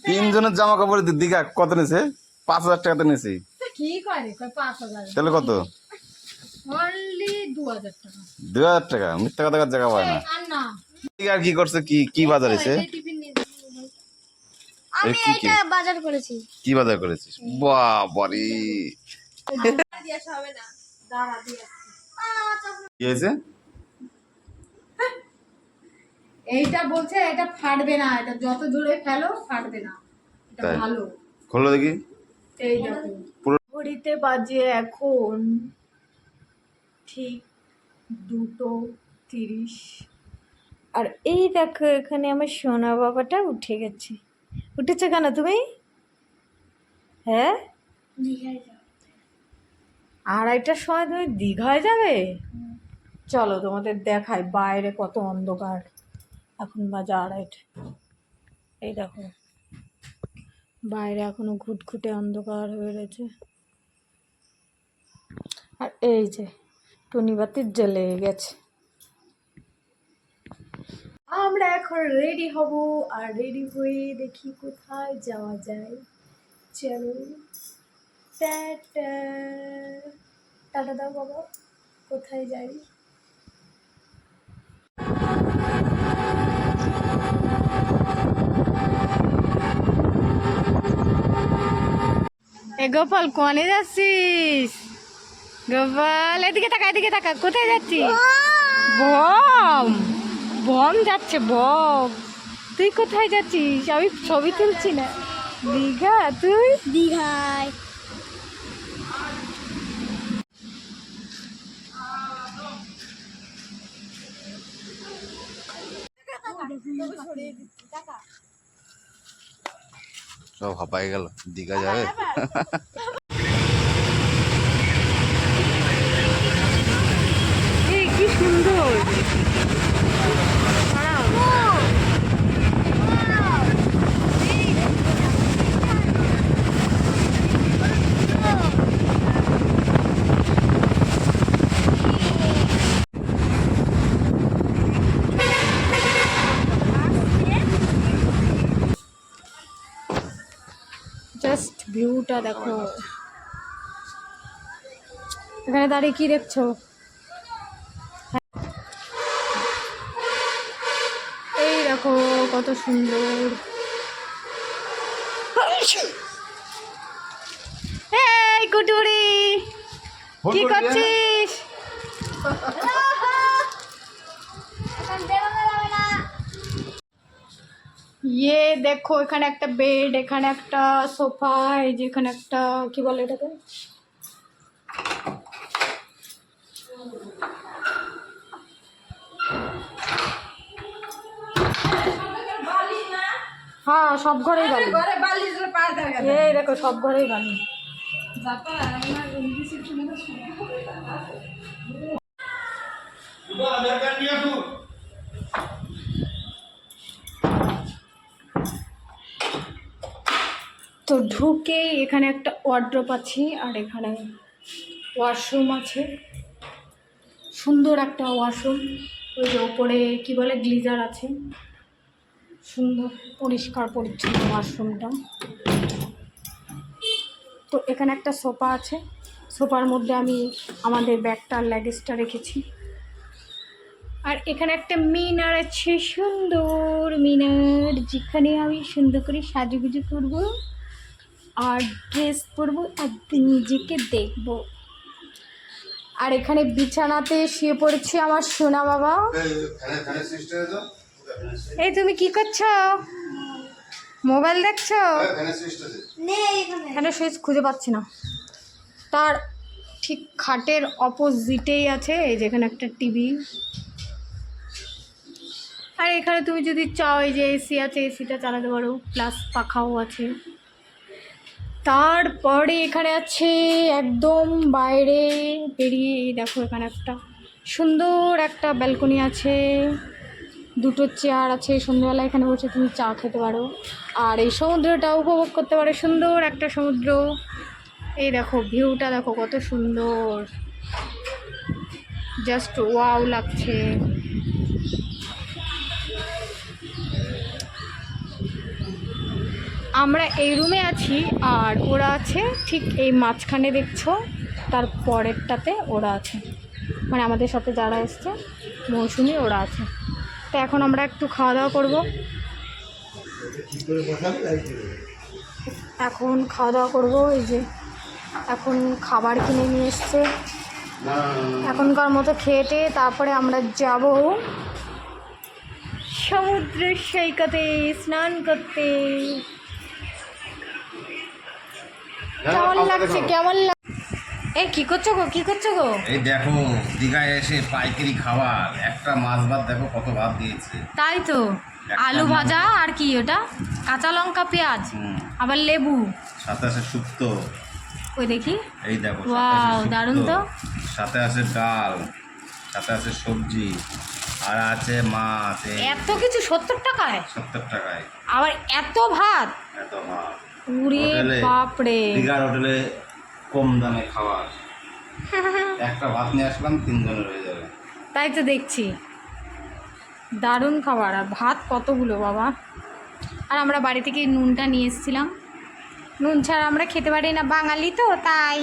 তিনজনের জামা কাপড় দীঘা কত নিয়েছে? 5,000 টাকাতে নিয়েছি। কি করে 5,000 তাহলে কত? অনলি 2,000 টাকা। 2,000 টাকা? মিথ্যা কথা জায়গা পায় না। আর না আর কি করছে? কি বাজার হয়েছে? আমি এটা বাজার করেছি। কি বাজার করেছিস? বাবারে কি হয়েছে? এইটা বলছে এটা ফাটবে না, এটা যত দূরে ফেলো ফাটবে না, এটা তাই? ভালো। খোলো দেখি। এই দেখো ঘড়িতে বাজে এখন ঠিক 2:30। আর এই দেখো এখানে আমার সোনা বাবাটা উঠে গেছে। উঠেছে কেন তুমি? হ্যাঁ, 2:30টার সময় তুমি দীঘায় যাবে? চলো তোমাদের দেখাই বাইরে কত অন্ধকার। এখন বাজে 2:30। এই দেখো বাইরে এখনো ঘুটঘুটে অন্ধকার হয়ে রয়েছে। আর এই যে টুনি বাতি জ্বলে গেছে। আমরা এখন রেডি হব, আর রেডি হয়ে দেখি কোথায় যাওয়া যায়। চলো টাটা। টাটা দাও বাবা, কোথায় যাই? এ গোপাল কোনে যাচ্ছিস? গোপাল এদিকে তাকা, এদিকে তাকা, কোথায় যাচ্ছিস? বম বম যাচ্ছে বম। তুই কোথায় যাচ্ছিস? আমি ছবি তুলছি না। দীঘা? তুই? দীঘায়। সব হাঁপাই গেল, দীঘা যাবে। এই কি সুন্দর। জাস্ট ভিউটা দেখো। এখানে দাঁড়িয়ে কি দেখছো? এই দেখো কত সুন্দর। এই কুটুরি কি করছিস? ইয়ে দেখো এখানে একটা বেড, এখানে একটা সোফা, এই যে এখানে একটা কি বলে এটাকে, হ্যাঁ সব ঘরেই বালি। এই দেখো সব ঘরেই বালি। তো ঢুকে এখানে একটা ওয়ার্ড্রপ আছে, আর এখানে ওয়াশরুম আছে, সুন্দর একটা ওয়াশরুম। ওই যে ওপরে কি বলে গ্লিজার আছে, সুন্দর পরিষ্কার পরিচ্ছন্ন ওয়াশরুমটা। তো এখানে একটা সোফা আছে, সোফার মধ্যে আমি আমাদের ব্যাগটা লাগেজটা রেখেছি। আর এখানে একটা মিনার আছে, সুন্দর মিনার, যেখানে আমি সুন্দর করে সাজুগুজু করবো আর ড্রেস পরবো আর নিজেকে দেখবো। আর এখানে বিছানাতে শুয়ে পড়েছি আমার সোনা বাবা। এই তুমি কি করছো? মোবাইল দেখছো? এখানে সুইচ খুঁজে পাচ্ছি না। তার ঠিক খাটের অপোজিটেই আছে এই যেখানে একটা টিভি। আর এখানে তুমি যদি চাও এই যে এসি আছে, এসিটা চালাতে পারো, প্লাস পাখাও আছে। তারপরে এখানে আছে একদম বাইরে বেরিয়ে দেখো এখানে একটা সুন্দর একটা ব্যালকনি আছে, দুটো চেয়ার আছে, সন্ধ্যেবেলা এখানে বসে তুমি চা খেতে পারো আর এই সমুদ্রটা উপভোগ করতে পারো, সুন্দর একটা সমুদ্র। এই দেখো ভিউটা দেখো কত সুন্দর, জাস্ট ওয়াও লাগছে। আমরা এই রুমে আছি আর ওরা আছে ঠিক এই মাঝখানে দেখছো, তার পরেরটাতে ওরা আছে, মানে আমাদের সাথে যারা এসছে মৌসুমি ওরা আছে। তো এখন আমরা একটু খাওয়া দাওয়া করবো। এখন খাওয়া দাওয়া করবো। এই যে এখন খাবার কিনে নিয়ে এসছে, এখনকার মতো খেয়ে তারপরে আমরা যাব সমুদ্র সৈকতে স্নান করতে। কেমন লাগছে, কেমন লাগ এই কি করছো গো, কি করছো গো? এই দেখো দীঘায় এসে পাইকারি খাবার, একটা মাছ ভাত দেখো কত ভাত দিয়েছে। তাই তো, আলু ভাজা আর কি ওটা, কাঁচা লঙ্কা পেঁয়াজ আবার লেবু, সাথে আছে শুক্তো, ওই দেখি, এই দেখো ওয়াও দারুণ তো। সাথে আছে ডাল, সাথে আছে সবজি, আর আছে মাছ। এত কিছু 70 টাকায়, 70 টাকায় আবার এত ভাত, এত ভাত। উরে বাপরে। দীঘার হোটেলে কম দামে খাবার, একটা ভাত নিয়ে আসলাম 3 জনের হয়ে যাবে। তাই তো দেখছি, দারুণ খাবার। আর ভাত কতগুলো বাবা। আর আমরা বাড়ি থেকে নুনটা নিয়ে এসেছিলাম, নুন ছাড়া আমরা খেতে পারি না, বাঙালি তো তাই।